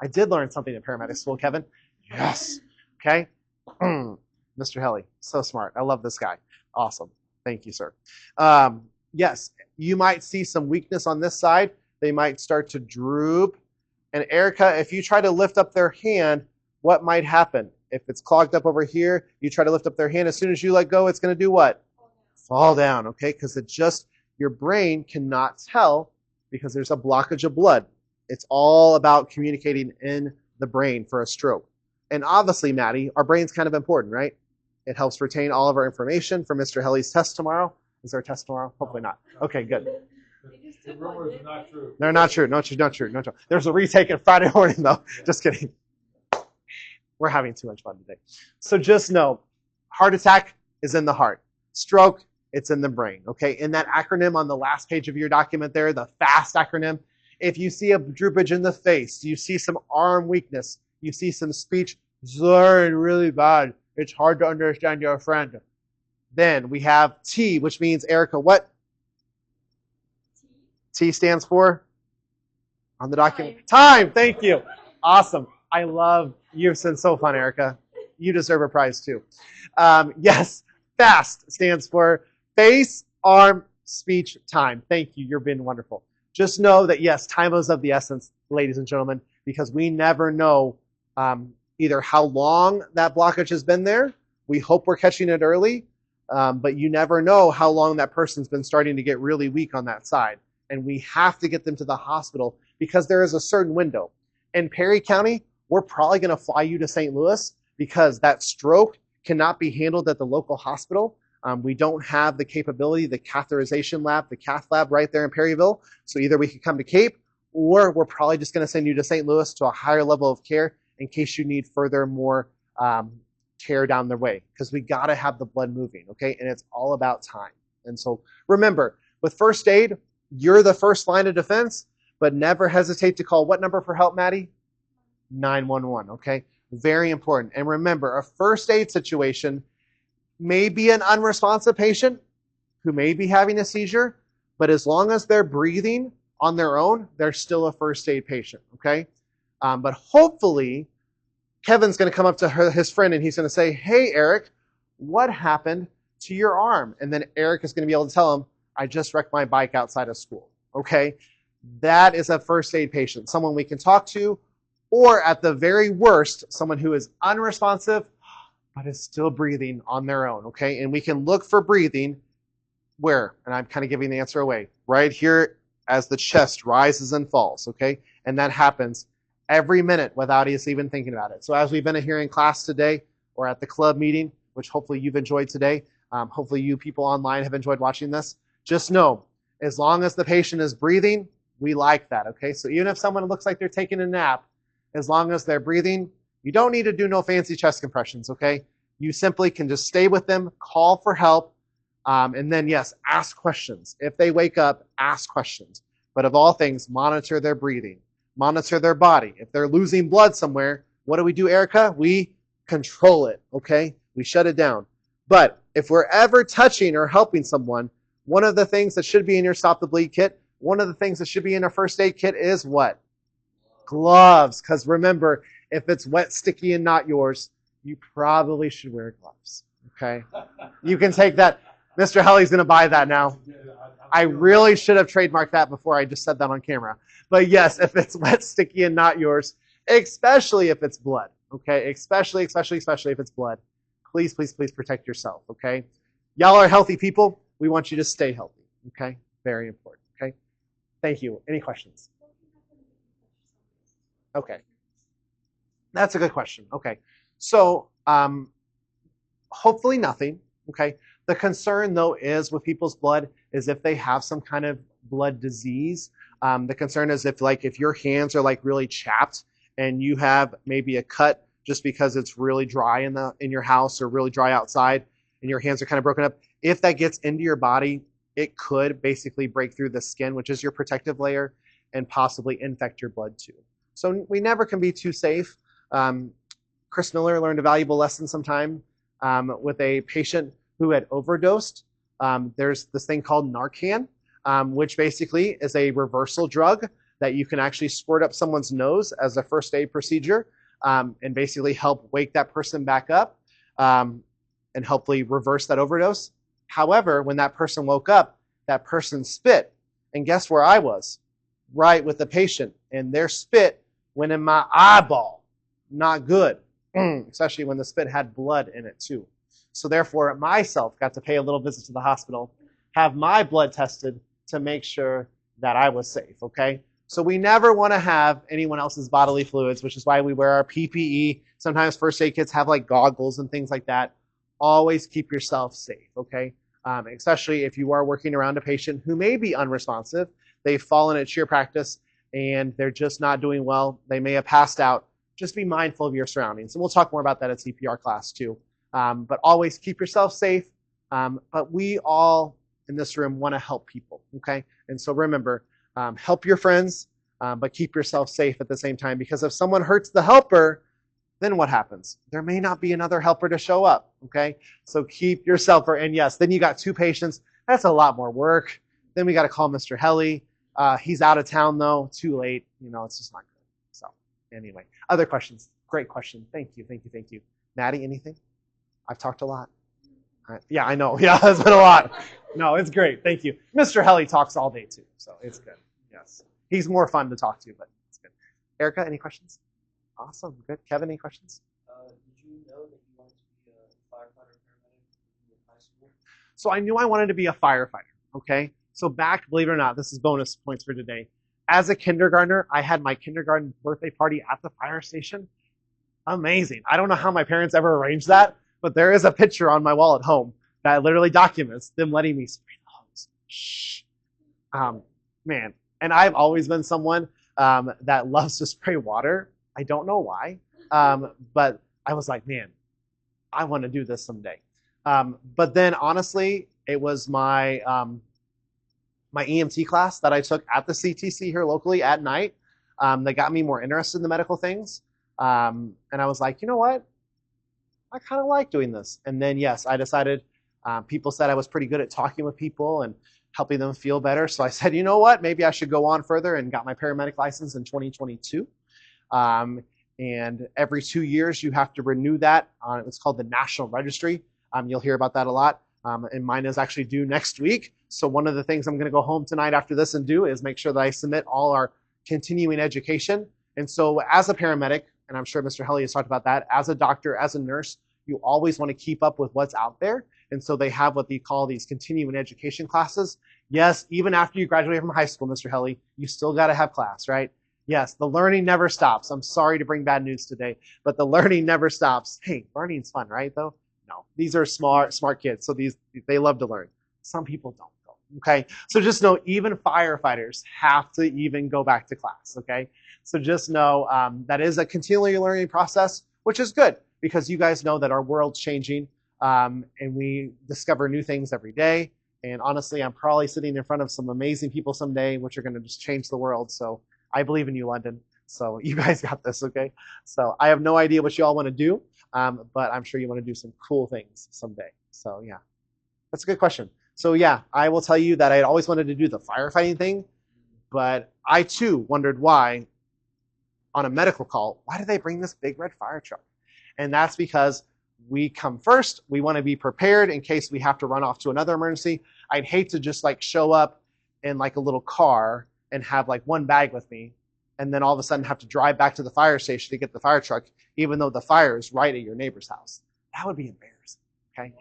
I did learn something in paramedic school, Kevin. Yes. Okay. Mr. Helly, so smart. I love this guy. Awesome. Thank you, sir. Yes, you might see some weakness on this side. They might start to droop. And Erica, if you try to lift up their hand, what might happen? If it's clogged up over here, you try to lift up their hand. As soon as you let go, it's going to do what? Fall down, okay? Because your brain cannot tell because there's a blockage of blood. It's all about communicating in the brain for a stroke. And obviously, Maddie, our brain's kind of important, right? It helps retain all of our information for Mr. Helly's test tomorrow. Is there a test tomorrow? Hopefully not. Okay, good. The rumors are not true. They're not true. Not true. There's a retake on Friday morning, though. Just kidding. We're having too much fun today. So just know, heart attack is in the heart. Stroke, it's in the brain, okay? In that acronym on the last page of your document there, the FAST acronym, if you see a droopage in the face, you see some arm weakness, you see some speech slurring really bad, it's hard to understand your friend. Then we have T, which means, Erica, what? T stands for? On the document? Time. Thank you. Awesome. I love, you've been so fun, Erica. You deserve a prize too. Yes, FAST stands for face, arm, speech, time. Thank you. You've been wonderful. Just know that, yes, time is of the essence, ladies and gentlemen, because we never know either how long that blockage has been there. We hope we're catching it early, but you never know how long that person's been starting to get really weak on that side. And we have to get them to the hospital because there is a certain window. In Perry County, we're probably going to fly you to St. Louis because that stroke cannot be handled at the local hospital. We don't have the capability, the catheterization lab, the cath lab right there in Perryville. So either we could come to Cape or we're probably just going to send you to St. Louis to a higher level of care in case you need more care down the way, because we got to have the blood moving, okay? And it's all about time. And so remember, with first aid, you're the first line of defense, but never hesitate to call what number for help, Maddie? 911, okay? Very important. And remember, a first aid situation may be an unresponsive patient who may be having a seizure, but as long as they're breathing on their own, they're still a first aid patient, okay? But hopefully, Kevin's going to come up to his friend and he's going to say, hey, Eric, what happened to your arm? And then Eric is going to be able to tell him, I just wrecked my bike outside of school, okay? That is a first aid patient, someone we can talk to, or at the very worst, someone who is unresponsive, but is still breathing on their own, okay? And we can look for breathing where? And I'm kind of giving the answer away. Right here as the chest rises and falls, okay? And that happens every minute without us even thinking about it. So as we've been here in class today or at the club meeting, which hopefully you've enjoyed today, hopefully you people online have enjoyed watching this, just know, as long as the patient is breathing, we like that, okay? So even if someone looks like they're taking a nap, as long as they're breathing, you don't need to do no fancy chest compressions, okay? You simply can just stay with them, call for help, and then, yes, ask questions. If they wake up, ask questions. But of all things, monitor their breathing. Monitor their body. If they're losing blood somewhere, what do, Erica? We control it, okay? We shut it down. But if we're ever touching or helping someone, one of the things that should be in your Stop the Bleed kit, one of the things that should be in a first aid kit is what? Gloves. Because remember, if it's wet, sticky, and not yours, you probably should wear gloves, okay? You can take that. Mr. Helly's going to buy that now. I really should have trademarked that before I just said that on camera. But yes, if it's wet, sticky, and not yours, especially if it's blood, okay? Especially if it's blood, please, please, please protect yourself, okay? Y'all are healthy people. We want you to stay healthy, okay? Very important, okay? Thank you. Any questions? Okay. That's a good question. Okay. So hopefully nothing, okay? The concern, though, is with people's blood is if they have some kind of blood disease. The concern is if your hands are like really chapped and you have maybe a cut just because it's really dry in your house or really dry outside and your hands are kind of broken up. If that gets into your body, it could basically break through the skin, which is your protective layer, and possibly infect your blood too. So we never can be too safe. Chris Miller learned a valuable lesson sometime with a patient who had overdosed. There's this thing called Narcan, which basically is a reversal drug that you can actually squirt up someone's nose as a first aid procedure and basically help wake that person back up and hopefully reverse that overdose. However, when that person woke up, that person spit. And guess where I was? Right with the patient. And their spit went in my eyeball. Not good, especially when the spit had blood in it too. So therefore, myself got to pay a little visit to the hospital, have my blood tested to make sure that I was safe, okay? So we never want to have anyone else's bodily fluids, which is why we wear our PPE. Sometimes first aid kits have like goggles and things like that. Always keep yourself safe, okay? Especially if you are working around a patient who may be unresponsive. They've fallen at cheer practice and they're just not doing well. They may have passed out. Just be mindful of your surroundings. And we'll talk more about that at CPR class too. But always keep yourself safe. But we all in this room want to help people, okay? And so remember, help your friends, but keep yourself safe at the same time, because if someone hurts the helper, then what happens? There may not be another helper to show up, okay? So keep yourself, and yes, then you got 2 patients. That's a lot more work. Then we got to call Mr. Helly. He's out of town though, too late. It's just not good. So anyway, other questions? Great question. Thank you, thank you, thank you. Maddie, anything? I've talked a lot. Yeah, I know. Yeah, it's been a lot. No, it's great. Thank you. Mr. Helly talks all day too, so it's good. Yes. He's more fun to talk to, but it's good. Erica, any questions? Awesome. Good. Kevin, any questions? Did you know that you wanted to be a firefighter or paramedic in high school? So I knew I wanted to be a firefighter, okay? So back, believe it or not, this is bonus points for today. As a kindergartner, I had my kindergarten birthday party at the fire station. Amazing. I don't know how my parents ever arranged that, but there is a picture on my wall at home that literally documents them letting me spray the hose. Shh. Man, and I've always been someone that loves to spray water. I don't know why, but I was like, man, I want to do this someday. But then honestly, it was my my EMT class that I took at the CTC here locally at night that got me more interested in the medical things. And I was like, you know what? I kind of like doing this. And then, yes, I decided people said I was pretty good at talking with people and helping them feel better. So I said, you know what? Maybe I should go on further, and got my paramedic license in 2022. And every 2 years, you have to renew that. It's called the National Registry. You'll hear about that a lot. And mine is actually due next week. So one of the things I'm going to go home tonight after this and do is make sure that I submit all our continuing education. And so as a paramedic, and I'm sure Mr. Helly has talked about that, as a doctor, as a nurse, you always want to keep up with what's out there. And so they have what they call these continuing education classes. Yes, even after you graduate from high school, Mr. Helly, you still got to have class, right? Yes, the learning never stops. I'm sorry to bring bad news today, but the learning never stops. Hey, learning's fun, right, though? No, these are smart kids, so they love to learn. Some people don't, though, okay? So just know even firefighters have to even go back to class, okay? So just know that is a continually learning process, which is good because you guys know that our world's changing and we discover new things every day. And honestly, I'm probably sitting in front of some amazing people someday, which are going to just change the world. So I believe in you, London. So you guys got this, okay? So I have no idea what you all want to do, but I'm sure you want to do some cool things someday. So yeah, that's a good question. So yeah, I will tell you that I had always wanted to do the firefighting thing, but I too wondered why on a medical call, why do they bring this big red fire truck? And that's because we come first. We want to be prepared in case we have to run off to another emergency. I'd hate to just like show up in like a little car and have like one bag with me and then all of a sudden have to drive back to the fire station to get the fire truck, even though the fire is right at your neighbor's house. That would be embarrassing. Okay.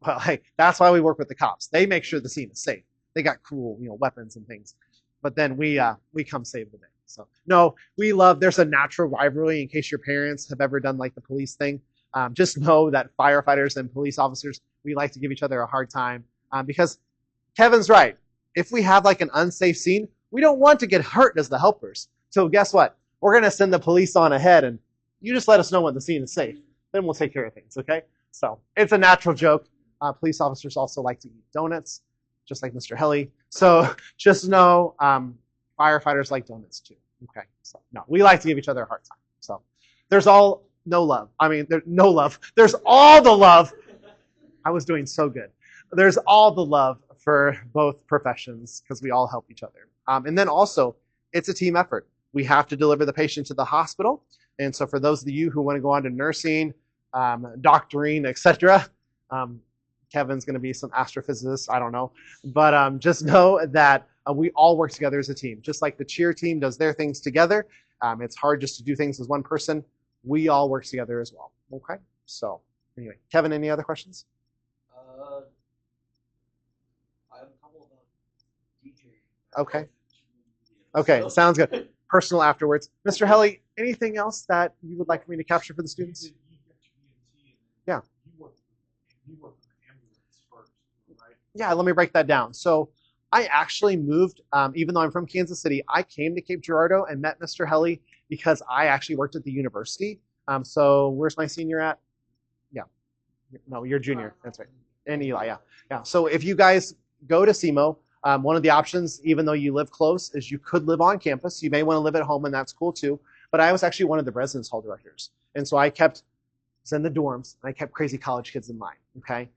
Well, hey, that's why we work with the cops. They make sure the scene is safe. They got cool, weapons and things. But then we come save the day. So no, we love. There's a natural rivalry. In case your parents have ever done like the police thing, just know that firefighters and police officers, we like to give each other a hard time because Kevin's right. If we have like an unsafe scene, we don't want to get hurt as the helpers. So guess what? We're gonna send the police on ahead, and you just let us know when the scene is safe. Then we'll take care of things. Okay? So it's a natural joke. Police officers also like to eat donuts, just like Mr. Helly. So just know firefighters like donuts too. Okay, so no, we like to give each other a hard time. So there's no love. I mean, there's no love. There's all the love. I was doing so good. There's all the love for both professions because we all help each other. And then also, it's a team effort. We have to deliver the patient to the hospital. And so for those of you who want to go on to nursing, doctoring, etc., Kevin's going to be some astrophysicist. I don't know. But just know that we all work together as a team. Just like the cheer team does their things together. It's hard just to do things as one person. We all work together as well. Okay? So anyway, Kevin, any other questions? I have a couple about DJing. Okay. Okay, sounds good. Personal afterwards. Mr. Helly, anything else that you would like me to capture for the students? Yeah. You work with the ambulance first, right? Yeah, let me break that down. So I actually moved, even though I'm from Kansas City, I came to Cape Girardeau and met Mr. Helly because I actually worked at the university. So where's my senior at? Yeah. No, you're junior. That's right. And Eli, yeah. Yeah. So if you guys go to SEMO, one of the options, even though you live close, is you could live on campus. You may want to live at home, and that's cool too. But I was actually one of the residence hall directors. And so I was in the dorms, and I kept crazy college kids in mind, okay?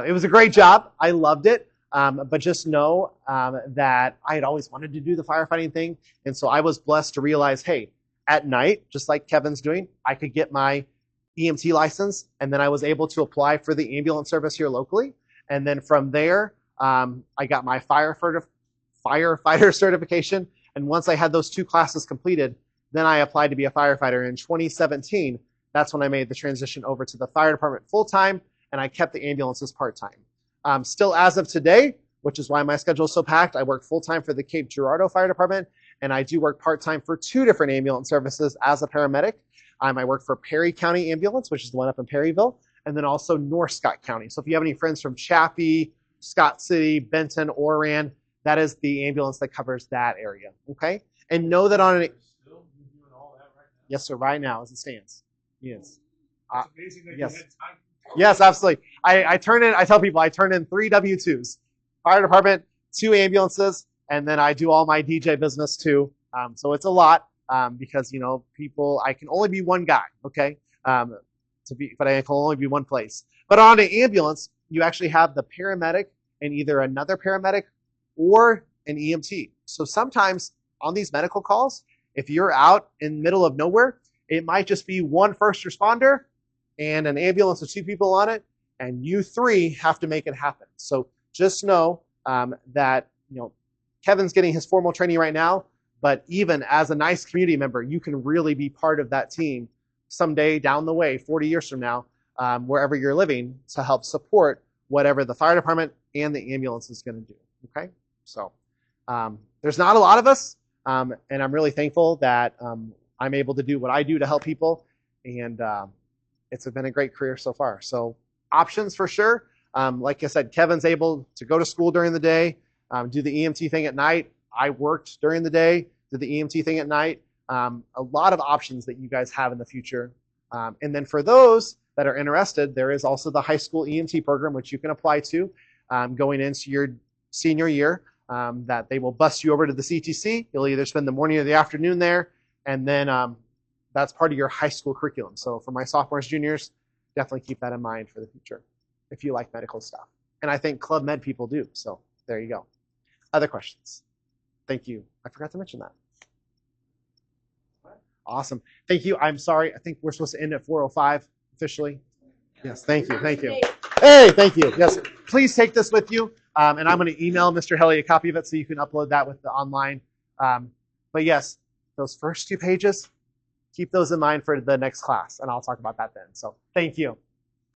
It was a great job. I loved it. But just know that I had always wanted to do the firefighting thing. And so I was blessed to realize, hey, at night, just like Kevin's doing, I could get my EMT license, and then I was able to apply for the ambulance service here locally. And then from there, I got my firefighter certification. And once I had those 2 classes completed, then I applied to be a firefighter. In 2017, that's when I made the transition over to the fire department full-time, and I kept the ambulances part-time. Still as of today, which is why my schedule is so packed, I work full-time for the Cape Girardeau Fire Department, and I do work part-time for 2 different ambulance services as a paramedic. I work for Perry County Ambulance, which is the one up in Perryville, and then also North Scott County. So if you have any friends from Chaffee, Scott City, Benton, Oran, that is the ambulance that covers that area, okay? And know that on an... Still doing all that right now? Yes, sir, right now as it stands. Yes. It's amazing that yes. you had time. Yes, absolutely. I tell people I turn in 3 W-2s. Fire department, 2 ambulances, and then I do all my DJ business too. So it's a lot because, people, I can only be one guy, okay? But I can only be one place. But on an ambulance, you actually have the paramedic and either another paramedic or an EMT. So sometimes on these medical calls, if you're out in the middle of nowhere, it might just be one first responder and an ambulance with 2 people on it, and you 3 have to make it happen. So just know that Kevin's getting his formal training right now, but even as a nice community member, you can really be part of that team someday down the way, 40 years from now, wherever you're living, to help support whatever the fire department and the ambulance is going to do. Okay, so there's not a lot of us, and I'm really thankful that I'm able to do what I do to help people, and it's been a great career so far. So options for sure. Like I said, Kevin's able to go to school during the day, do the EMT thing at night. I worked during the day, did the EMT thing at night. A lot of options that you guys have in the future. And then for those that are interested, there is also the high school EMT program, which you can apply to going into your senior year, that they will bus you over to the CTC. You'll either spend the morning or the afternoon there, and then that's part of your high school curriculum. So for my sophomores, juniors, definitely keep that in mind for the future if you like medical stuff. And I think Club Med people do. So there you go. Other questions? Thank you. I forgot to mention that. Awesome. Thank you. I'm sorry. I think we're supposed to end at 4:05 officially. Yes, thank you. Thank you. Hey, thank you. Yes, please take this with you. And I'm going to email Mr. Helly a copy of it so you can upload that with the online. But yes, those first 2 pages, keep those in mind for the next class, and I'll talk about that then. So thank you.